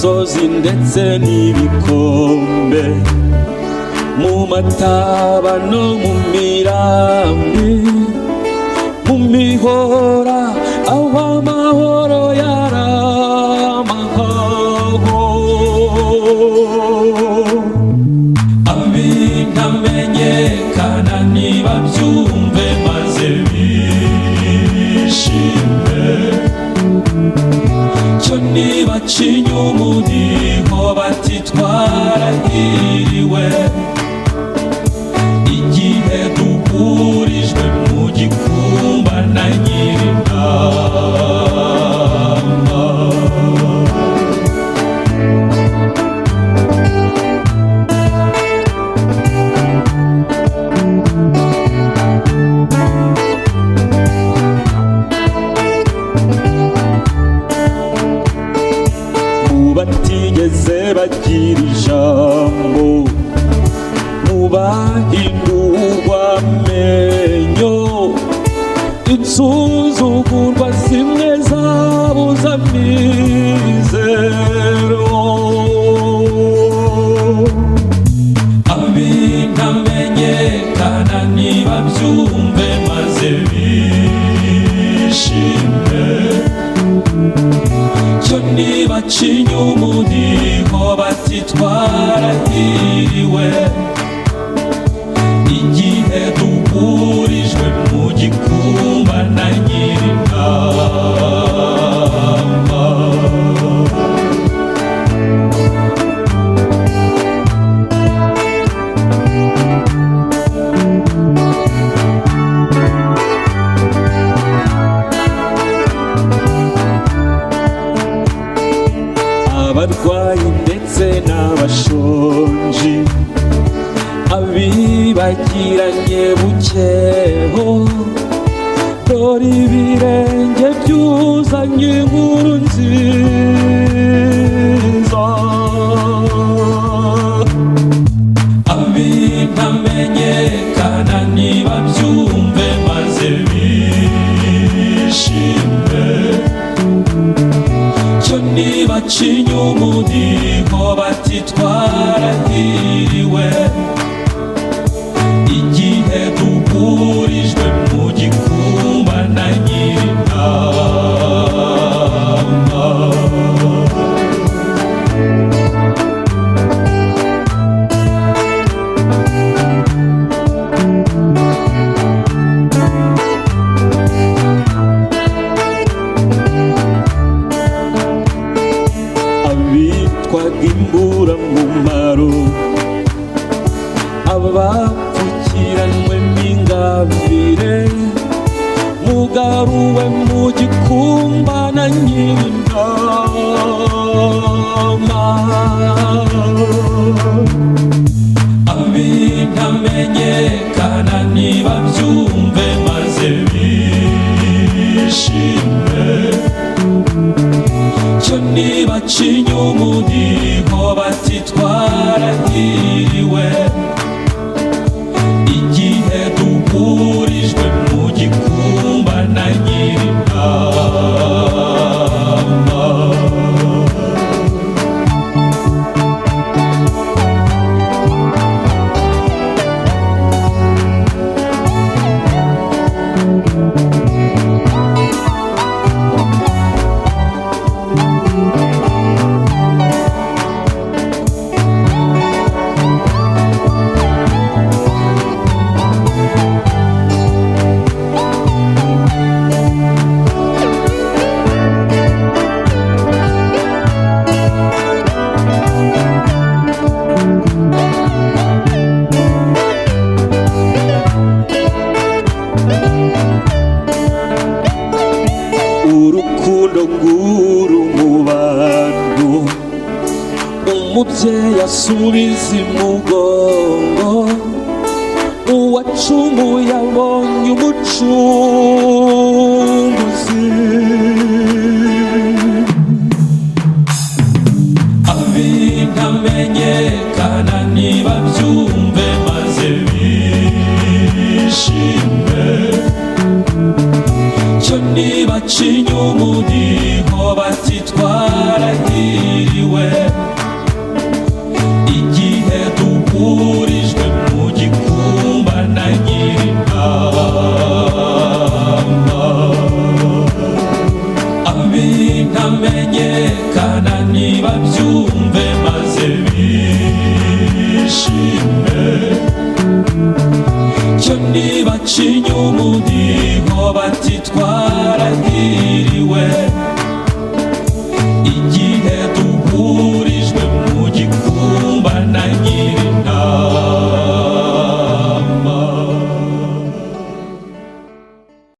misozi ndetse n'ibikombe, mu mataba no mu mirambi, mu mihora aho amahoro yaramahaho. Abintamenyekana nibabyumve maze bishime, cyo nibacinya umudiho bati twarahiriwe, igihe duhurijwe mu gikumba na Nyir'intama. Batigeze bagira ijambo, mu bahindurwa amenyo, insuzugurwa zimwe zabuze amizero. Abintamenyekana nibabyumve maze bishime, cyo nibacinya umudiho bati twarahiriwe, igihe duhurijwe mu gikumba na Nyir'intama. Abarwayi ndetse n'abashonji, abibagiranye bukeho, dore ibirenge byuzanye inkuru nziza. Abintamenyekana nibabyumve maze bishime, cyo nibacinya umudiho bati twarahiriwe, igihe duhurijwe mu gikumba na Nyir'intama. Abitwaga imburamumaro, abapfukiranwe n'ingabire, mugaruwe mu gikumba na Nyir'intama. Abintamenyekana nibabyumve maze bishime, cyo nibacinya umudiho bati twarahiriwe, igihe duhurijwe mu gikumba na Nyir'intama. Urukundo nguru mu bantu, umubyeyi asubiza imugongo, uwacumuye abonye umucunguzi. Abintamenyekana nibabyumve maze bishime, cyo nibacinya umudiho bati twarahiriwe, nibabyumve maze bishime cyo nibacinya umudiho bati twa